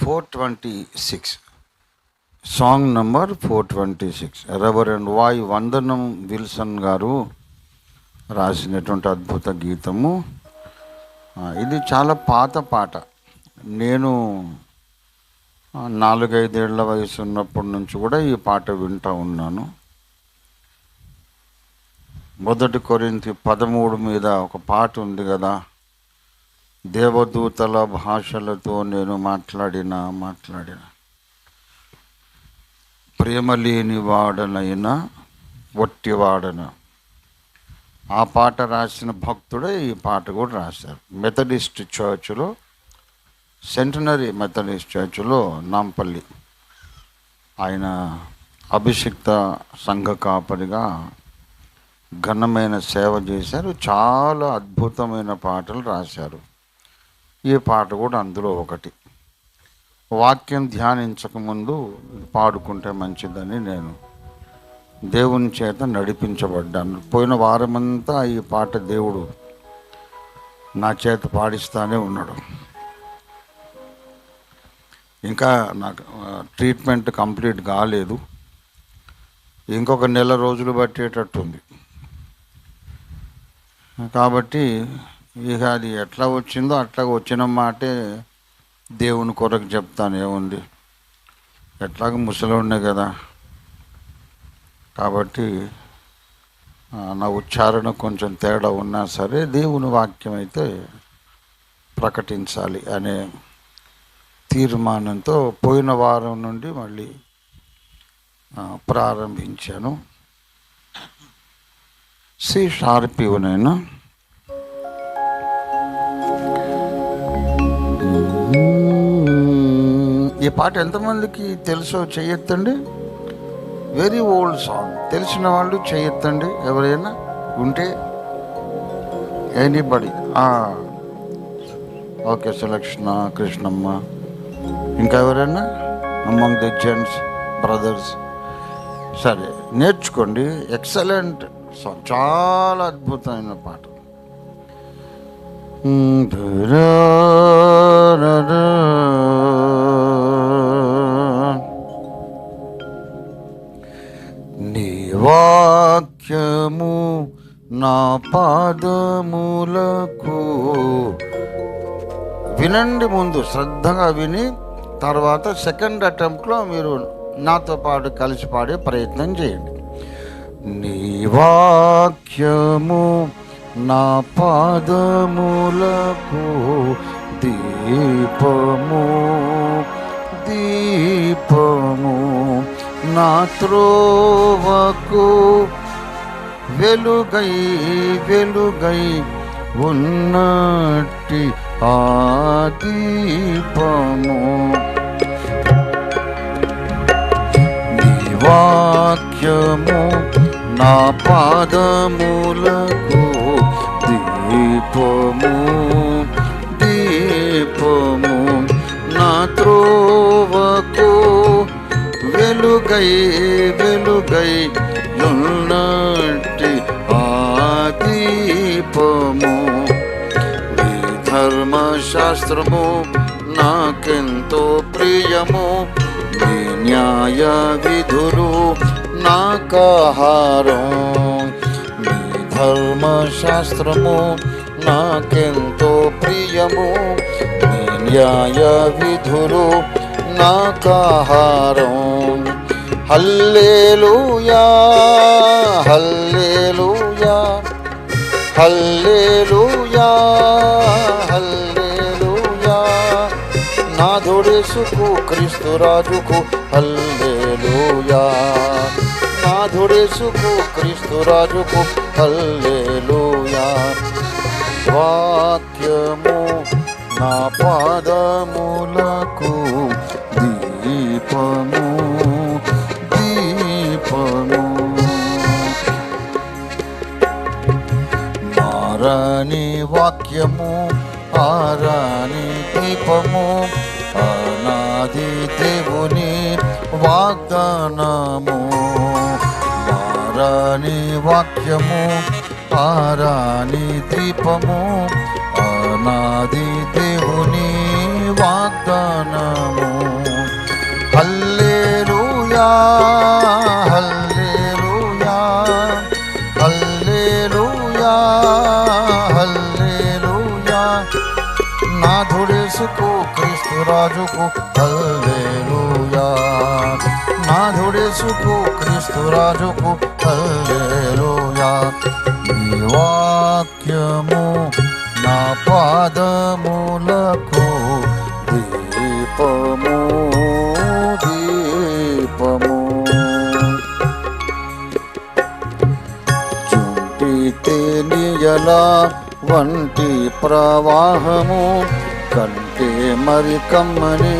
426, song number 426. Reverend why వందనం Wilson గారు రాసినటువంటి అద్భుత గీతము. ఇది చాలా పాత పాట. నేను 4-5 ఏళ్ల వయసు ఉన్నప్పటి నుంచి కూడా ఈ పాట వింటూ ఉన్నాను. 1 కొరింథీ 13 మీద ఒక పాట ఉంది కదా, దేవదూతల భాషలతో నేను మాట్లాడిన ప్రేమ లేని వాడనైనా వట్టివాడన. ఆ పాట రాసిన భక్తుడే ఈ పాట కూడా రాశారు. మెథడిస్ట్ చర్చ్లో, సెంటనరీ మెథడిస్ట్ చర్చ్లో నాంపల్లి ఆయన అభిషిక్త సంఘ కాపరిగా ఘనమైన సేవ చేశారు. చాలా అద్భుతమైన పాటలు రాశారు. ఈ పాట కూడా అందులో ఒకటి. వాక్యం ధ్యానించకముందు పాడుకుంటే మంచిదని నేను దేవుని చేత నడిపించబడ్డాను. పోయిన వారమంతా ఈ పాట దేవుడు నా చేత పాడిస్తానే ఉన్నాడు. ఇంకా నాకు ట్రీట్మెంట్ కంప్లీట్ కాలేదు. ఇంకొక నెల రోజులు పట్టేటట్టుంది. కాబట్టి ఇక అది ఎట్లా వచ్చిందో అట్లా వచ్చిన మాటే దేవుని కొరకు చెప్తాను. ఏముంది, ఎట్లాగ ముసలోనే కదా, కాబట్టి నా ఉచ్చారణ కొంచెం తేడా ఉన్నా సరే దేవుని వాక్యం అయితే ప్రకటించాలి అనే తీర్మానంతో పోయిన వారం నుండి మళ్ళీ ప్రారంభించాను. సి షార్ప్ ఇవనైనా ఈ పాట ఎంతమందికి తెలుసో చెయ్యొద్దండి. Very old song. తెలిసిన వాళ్ళు చెయ్యొద్దండి ఎవరైనా ఉంటే. ఎనీబడి. ఓకే, సులక్షణ, కృష్ణమ్మ, ఇంకా ఎవరైనా అమంగ్ ది జెంట్స్ బ్రదర్స్, సరే నేర్చుకోండి. ఎక్సలెంట్ సాంగ్, చాలా అద్భుతమైన పాట. నీ వాక్యము నా పాదములకు. వినండి, ముందు శ్రద్ధగా విని తర్వాత సెకండ్ అటెంప్ట్లో మీరు నాతో పాటు కలిసి పాడే ప్రయత్నం చేయండి. నీ వాక్యము నా పాదములకు దీపము, దీపము నా త్రోవకు వెలుగై, వెలుగై ఉన్నట్టి ఆ దీపము. నీ వాక్యము నా పాదములకు దీపము, దీపము నా త్రోవకు వెలుగై, వెలుగై ఉన్నట్టి ఆ దీపము. నీ ధర్మశాస్త్రము నాకెంతో ప్రియము, నీ న్యాయ విధులు నాకాహారం. నీ ధర్మశాస్త్రము నాకెంతో ప్రియము, నీ న్యాయ విధులు నాకాహారం. హల్లెలూయా, హల్లెలూయా, హల్లెలూయా, హల్లెలూయా. నాథుడేసుకు క్రీస్తురాజుకు హల్లెలూయా, నాథుడేసుకు క్రీస్తురాజుకు హల్లెలూయా. వాక్యము నా పాదములకు దీపము, దీపము. మారని వాక్యము, ఆరాని దీపము, అనాది దేవుని వాగ్దానము. మారని వాక్యము, ఆరాని దీపము, అనాది దేవుని వాగ్దానము. నాథుడేసుకు క్రీస్తు రాజుకు హల్లెలూయా. నాథుడేసుకు క్రీస్తు రాజుకు హల్లెలూయా. నీ వాక్యము నా పాదములకు దీపము దీపము. జుంటి తేనియల వంటి ప్రవాహము కంటే మరి కమ్మని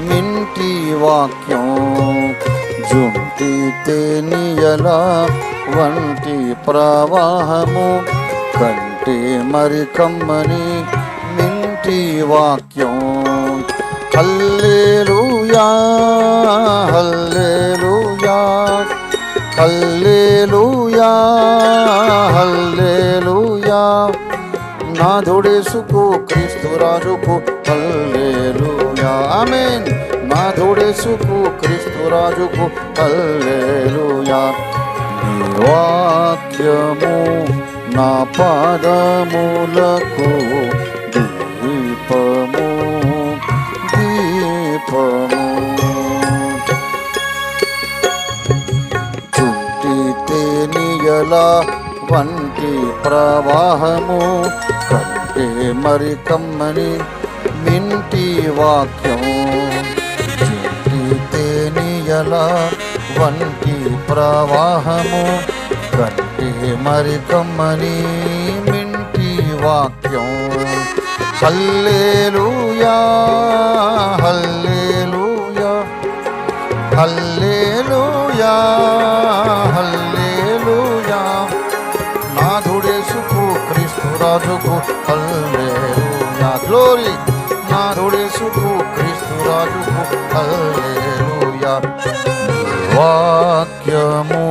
మింటి వాక్యం. జుంటి తేనియల వంటి ప్రవాహము కంటే మరి కమ్మని మింటి వాక్యం. హల్లెలూయా హల్లెలూయా హల్లెలూయా హల్లెలూయా. నాథుడేసుకు క్రీస్తు రాజుకు హల్లెలూయా. ఆమేన్. నాథుడేసుకు క్రీస్తు రాజుకు హల్లెలూయా. నీ వాక్యము నా పాదములకు దీపము దీపము. చుట్టి తేనియల వంటి ప్రవాహము కంటే మరి కమ్మని మింటి వాక్యం. చుట్టి తేనియల వంటి ప్రవాహము కంటే మరి కమ్మని మింటి వాక్యం. హల్లెలూయా హల్లెలూయా హల్లెలూయా హల్లెలూయా. నాథుడేసుకు క్రీస్తు రాజుకు హల్లెలూయా. గ్లోరీ. నాథుడేసుకు క్రీస్తు రాజుకు హల్లెలూయా. వాక్యము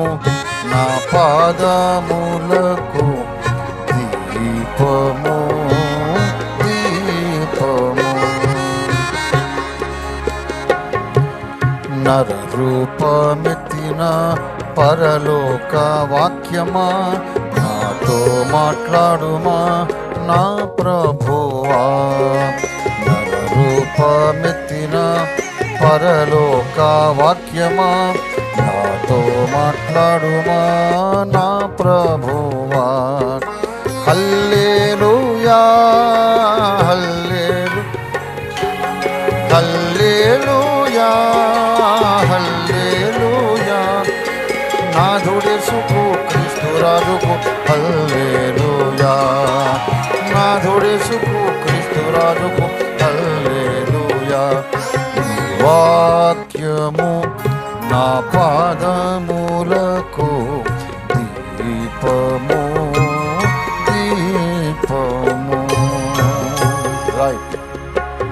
నా పాదములకు దీపము దీపము. నర రూపమెత్తిన పరలోక వాక్యమా నాతో మాట్లాడుమా నా ప్రభువా. నర రూపమెత్తిన పరలోక వాక్యమా నాతో మాట్లాడుమా నా ప్రభువా. హల్లెలూయా హల్లెలూయా హల్లెలూయా. నాథుడేసుకు క్రీస్తు రాజుకు హల్లెలూయా. నాథుడేసుకు క్రీస్తు రాజుకు హల్లెలూయా. వాక్యము నా పాదములకు దీపము దీపము. Right.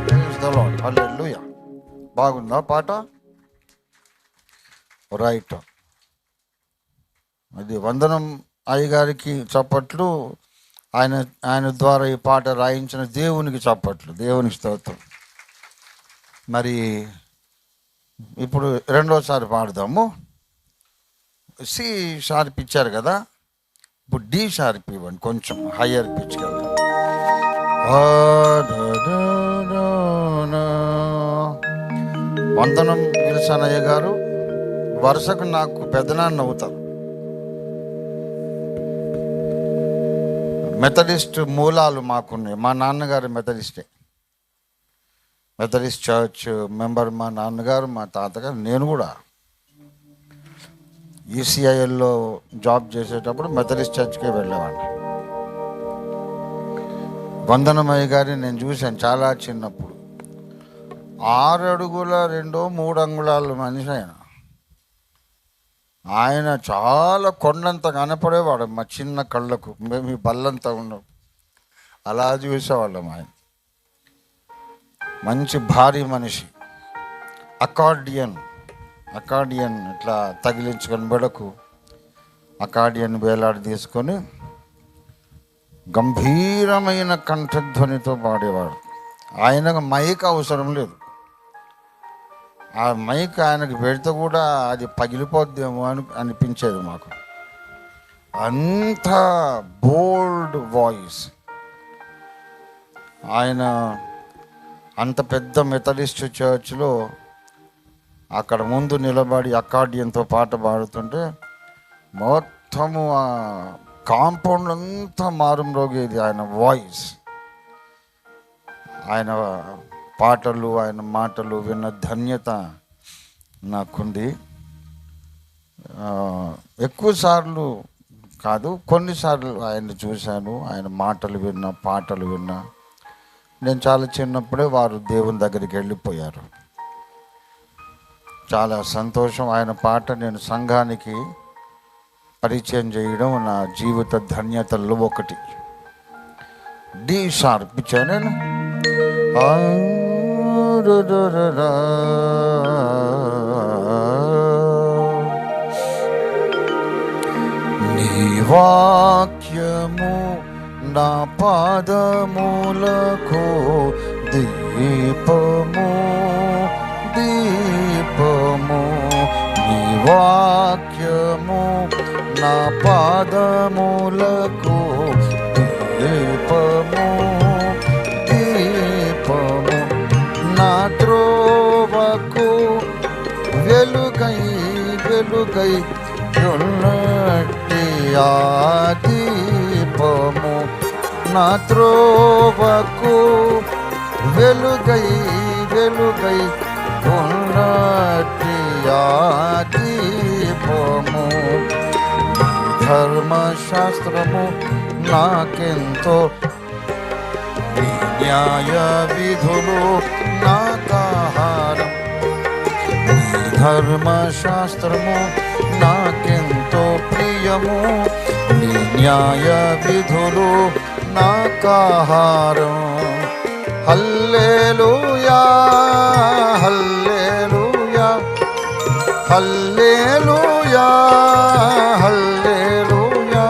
Praise the Lord. Hallelujah. బాగుందా పాట? రైట్. అది వందనం అయ్యగారికి చప్పట్లు. ఆయన ద్వారా ఈ పాట రాయించిన దేవునికి చప్పట్లు. దేవునికి స్తోత్రం. మరి ఇప్పుడు రెండోసారి పాడదాము. సి షార్ప్ ఇచ్చారు కదా, ఇప్పుడు డి షార్ప్ ఇవ్వండి, కొంచెం హయ్యర్ పిచ్కి వెళ్దాం. వందనం విల్సనయ్య గారు వరుసకు నాకు పెద్దనాన్న అవుతారు. మెథడిస్ట్ మూలాలు మాకున్నాయి. మా నాన్నగారు మెథడిస్ట్ చర్చ్ మెంబర్. మా నాన్నగారు, మా తాతగారు, నేను కూడా ఈసీఐఎల్లో జాబ్ చేసేటప్పుడు మెథడిస్ట్ చర్చ్కే వెళ్ళేవాడిని. వందనమయ్య గారిని నేను చూశాను చాలా చిన్నప్పుడు. 6 అడుగుల 2-3 అంగుళాల మనిషి ఆయన చాలా కొండంత కనపడేవాడు మా చిన్న కళ్ళకు. మేము ఈ బల్లంతా ఉన్నాం, అలా చూసేవాళ్ళం. ఆయన మంచి భారీ మనిషి. అకార్డియన్ ఇట్లా తగిలించుకొని బెడకు అకార్డియన్ వేలాడి తీసుకొని గంభీరమైన కంఠధ్వనితో పాడేవాడు. ఆయనకు మైక్ అవసరం లేదు. ఆ మైక్ ఆయనకు పెడితే కూడా అది పగిలిపోద్దేమో అని అనిపించేది మాకు. అంత బోల్డ్ వాయిస్. ఆయన అంత పెద్ద మెథడిస్ట్ చర్చ్లో అక్కడ ముందు నిలబడి అకార్డియన్తో పాట పాడుతుంటే మొత్తము ఆ కాంపౌండ్ అంతా మారుమ్రోగేది ఆయన వాయిస్. ఆయన పాటలు, ఆయన మాటలు విన్న ధన్యత నాకుంది. ఎక్కువసార్లు కాదు, కొన్నిసార్లు ఆయన చూశాను, ఆయన మాటలు విన్నా, పాటలు విన్నా. నేను చాలా చిన్నప్పుడే వారు దేవుని దగ్గరికి వెళ్ళిపోయారు. చాలా సంతోషం. ఆయన పాట నేను సంఘానికి పరిచయం చేయడం నా జీవిత ధన్యతల్లో ఒకటి. డి షార్ప్ ఇచ్చాను నేను. నీ వాక్యము నా పాదములకు దీపము దీపము. నీ వాక్యము నా పాదములకు దీపము దీపము. నా త్రోవకు వెలుగై వెలుగై ఉన్నట్టి ఆ దీపము. నా త్రోవకు వెలుగై వెలుగై ఉన్నట్టి ఆ దీపము. ధర్మశాస్త్రము నాకెంతో, న్యాయ విధులు నాకాహారం. ధర్మశాస్త్రము నాకెంతో ప్రియము, నీ న్యాయ విధులు నాకాహారం. హల్లెలూయా హల్లెలూయా హల్లెలూయా హల్లెలూయా.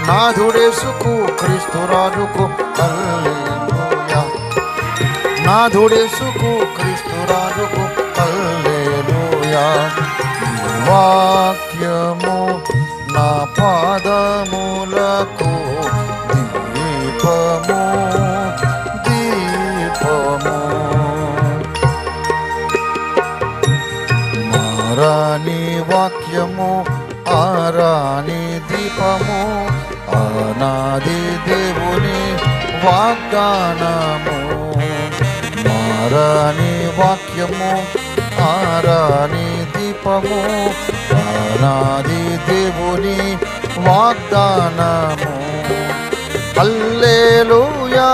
నాథుడేసుకు క్రీస్తు రాజుకు హల్లెలూయా. నాథుడేసుకు క్రీస్తు రాజుకు హల్లెలూయా. వాక్యము నా పాదములకు దీపము దీపము. మారాని వాక్యము ఆరాని దీపము, ఆనాది దేవుని వాగ్దానము. మారాని వాక్యము ఆరాని దీపము, ఆనాది దేవుని వాగ్దానము. హల్లెలూయా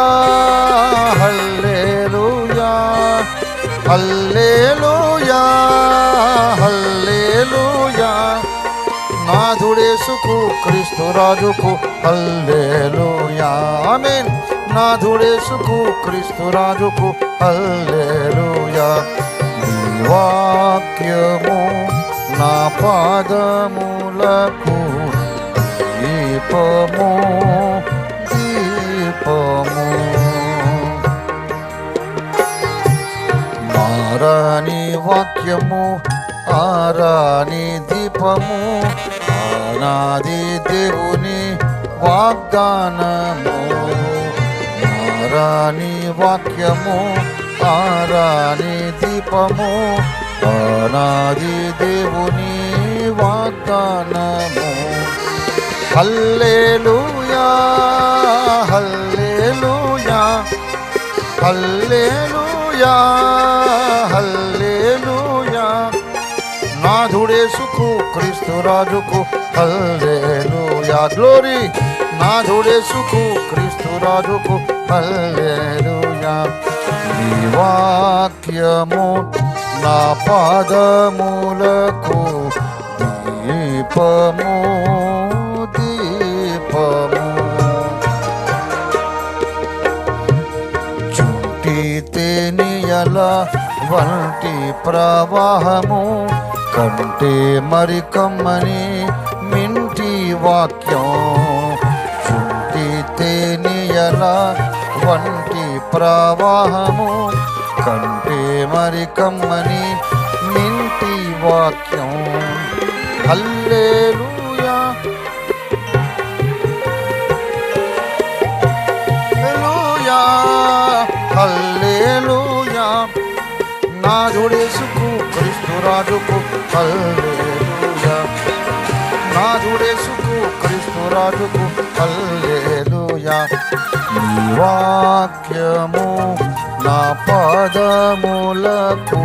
హల్లెలూయా హల్లెలూయా హల్లెలూయా. నాథుడేసుకు క్రీస్తు రాజుకు హల్లెలూయా. ఆమేన్. నాథుడేసుకు క్రీస్తు రాజుకు హల్లెలూయా. నీ వాక్యము నా పాదములకు దీపము దీపము. మారాని వాక్యము ఆరాని దీపము, ఆనాది దేవుని వాగ్దానము. మారాని వాక్యము ఆరాని దీపము, ఆనాది దేవుని వాగ్దానము. హల్లెలూయా హల్లెలూయా హల్లెలూయా హల్లెలూయా. నాథుడేసుకు క్రీస్తు రాజుకు హల్లెలూయా. గ్లోరీ. నాథుడేసుకు క్రీస్తు రాజుకు హల్లెలూయా. నీ వాక్యము నా పాదములకు దీపము దీపము. చుంటి తేనియల వంటి ప్రవాహము కంటే మరి కమ్మని మింటి వాక్యం. చుంటి తేనియల వంటి ప్రవాహము కంటే మరి కమ్మని మింటి వాక్యం. హల్లెలూయా హల్లెలూయా రాజుకు హల్లెలూయా. నాథుడేసుకు క్రీస్తు రాజుకు హల్లెలూయా. ఈ వాక్యము నా పాదములకు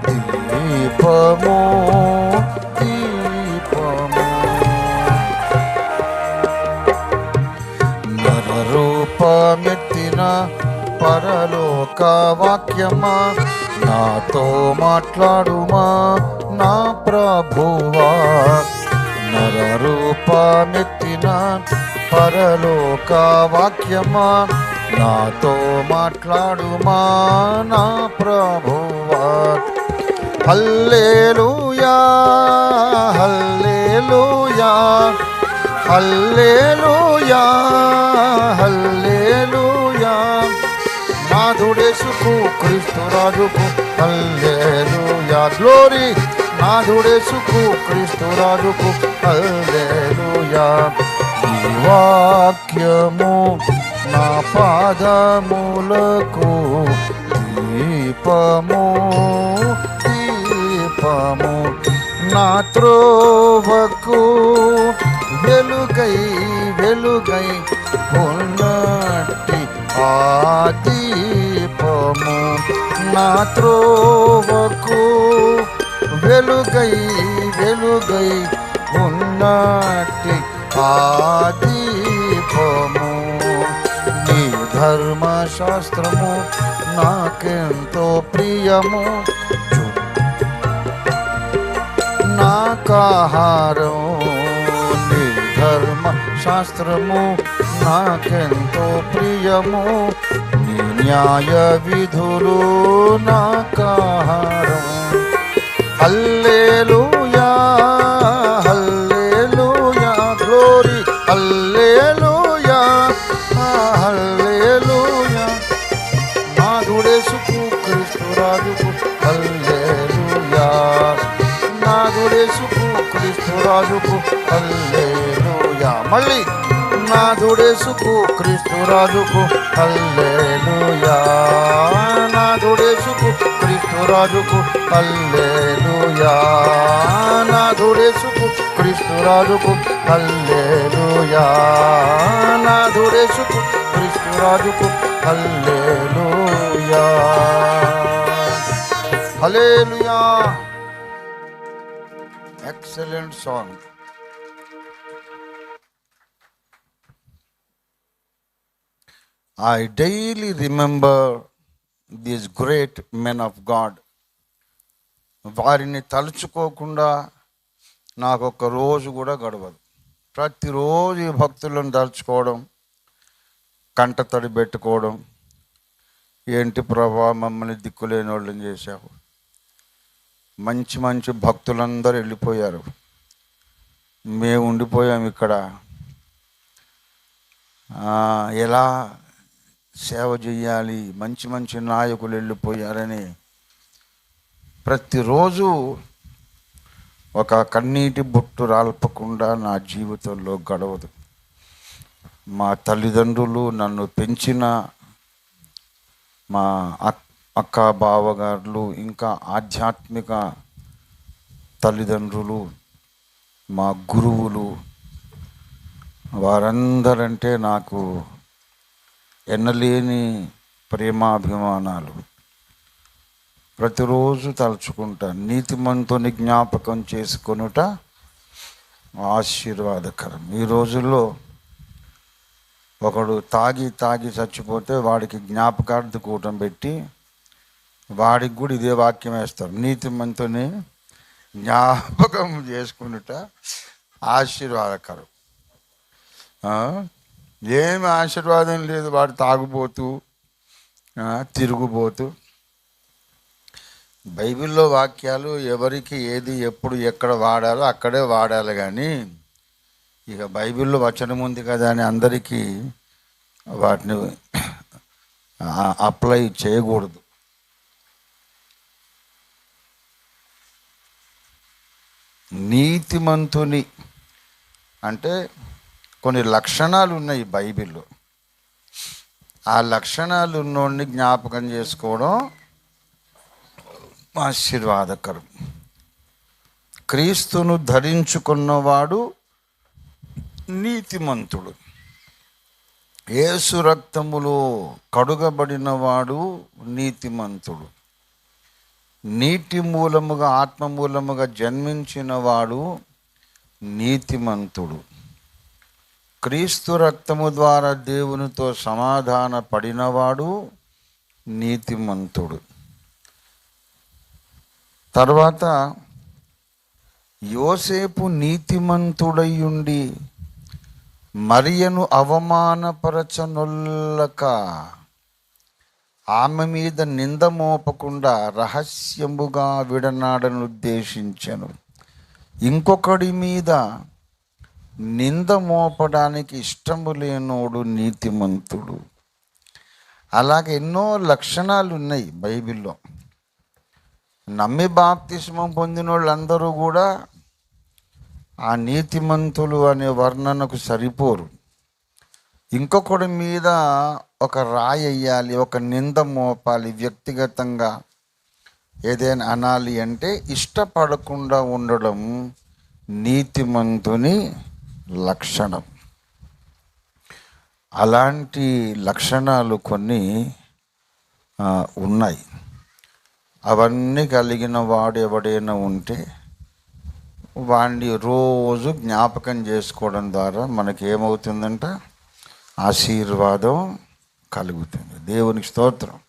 దీపము దీపము. నరరూపమెత్తిన పరలోక వాక్యమా నాతో మాట్లాడుమా నా ప్రభువా. నరరూపమెత్తిన పరలోక వాక్యమా నాతో మాట్లాడుమా నా ప్రభువా. హల్లెలూయా హల్లెలూయా హల్లెలూయా హల్లెలూయా. నాథుడేసుకు క్రీస్తు రాజుకు హల్లెలూయా. గ్లోరీ. నాథుడేసుకు క్రీస్తు రాజుకు హల్లెలూయా. ఈ వాక్యము నా పాదములకు దీపము దీపము. నా త్రోవకు వెలుగై వెలుగై ఉన్నట్టి ఆ దీపము. నా త్రోవకు వెలుగై వెలుగై ఉన్నట్టి ఆ దీపము. నీ ధర్మశాస్త్రము నాకెంతో ప్రియము. నాకాహారం నీ ధర్మశాస్త్రము నాకెంతో ప్రియము. నీ న్యాయ విధులు నాకాహారం. హల్లెలూయా హల్లెలూయా. గ్లోరీ. హల్లెలూయా హల్లెలూయా. నాథుడేసుకు క్రీస్తు రాజుకు హల్లెలూయా. నాథుడేసుకు క్రీస్తు రాజుకు హల్లెలూయా. మళ్ళీ నాథుడేసుకు క్రీస్తు రాజుకు హల్లెలూయా. నాథుడేసుకు క్రీస్తు రాజుకు హల్లెలూయా. నాథుడేసుకు క్రీస్తు రాజుకు హల్లెలూయా. నాథుడేసుకు క్రీస్తు రాజుకు హల్లెలూయా. హల్లెలూయా. Excellent song. I daily remember these great men of God. వారిని తలుచుకోకుండా నాకు ఒక్క రోజు కూడా గడవదు. ప్రతిరోజు ఈ భక్తులను తలుచుకోవడం, కంటతడి పెట్టుకోవడం. ఏంటి ప్రభా మమ్మల్ని దిక్కులేని వాళ్ళని చేశావు. మంచి మంచి భక్తులందరూ వెళ్ళిపోయారు, మేము ఉండిపోయాం ఇక్కడ. ఎలా సేవ చేయాలి, మంచి మంచి నాయకులు వెళ్ళిపోయారని ప్రతిరోజు ఒక కన్నీటి బొట్టు రాల్పకుండా నా జీవితంలో గడవదు. మా తల్లిదండ్రులు, నన్ను పెంచిన మా అక్క బావగారులు, ఇంకా ఆధ్యాత్మిక తల్లిదండ్రులు, మా గురువులు, వారందరంటే నాకు ఎన్నలేని ప్రేమాభిమానాలు. ప్రతిరోజు తలుచుకుంటా. నీతిమంతుని జ్ఞాపకం చేసుకొనుట ఆశీర్వాదకరం. ఈ రోజుల్లో ఒకడు తాగి చచ్చిపోతే వాడికి జ్ఞాపకార్థ కూటం పెట్టి వాడికి కూడా ఇదే వాక్యం వేస్తారు, నీతిమంతుని జ్ఞాపకం చేసుకునుట ఆశీర్వాదకరం. ఏమి ఆశీర్వాదం లేదు. వాడు తాగుబోతూ తిరుగుబోతూ. బైబిల్లో వాక్యాలు ఎవరికి ఏది ఎప్పుడు ఎక్కడ వాడాలో అక్కడే వాడాలి, కానీ ఇక బైబిల్లో వచనం ఉంది కదా అని అందరికీ వాటిని అప్లై చేయకూడదు. నీతిమంతుని అంటే కొన్ని లక్షణాలు ఉన్నాయి బైబిల్లో. ఆ లక్షణాలు ఉన్నోడిని జ్ఞాపకం చేసుకోవడం ఆశీర్వాదకరం. క్రీస్తును ధరించుకున్నవాడు నీతిమంతుడు. యేసు రక్తములో కడుగబడినవాడు నీతిమంతుడు. నీటి మూలముగా ఆత్మ మూలముగా జన్మించినవాడు నీతిమంతుడు. క్రీస్తు రక్తము ద్వారా దేవునితో సమాధాన పడినవాడు నీతిమంతుడు. తర్వాత యోసేపు నీతిమంతుడయ్యుండి మరియను అవమానపరచనొల్లక ఆమె మీద నింద మోపకుండా రహస్యముగా విడనాడను ఉద్దేశించెను. ఇంకొకడి మీద నింద మోపడానికి ఇష్టము లేనోడు నీతిమంతుడు. అలాగే ఎన్నో లక్షణాలు ఉన్నాయి బైబిల్లో. నమ్మి బాప్తిస్మం పొందిన వాళ్ళందరూ కూడా ఆ నీతిమంతులు అనే వర్ణనకు సరిపోరు. ఇంకొకడి మీద ఒక రాయి వేయాలి, ఒక నింద మోపాలి, వ్యక్తిగతంగా ఏదైనా అనాలి అంటే ఇష్టపడకుండా ఉండడం నీతిమంతుని లక్షణం. అలాంటి లక్షణాలు కొన్ని ఉన్నాయి. అవన్నీ కలిగిన వాడు ఎవడైనా ఉంటే వాడిని రోజు జ్ఞాపకం చేసుకోవడం ద్వారా మనకి ఏమవుతుందంట? ఆశీర్వాదం కలుగుతుంది. దేవునికి స్తోత్రం.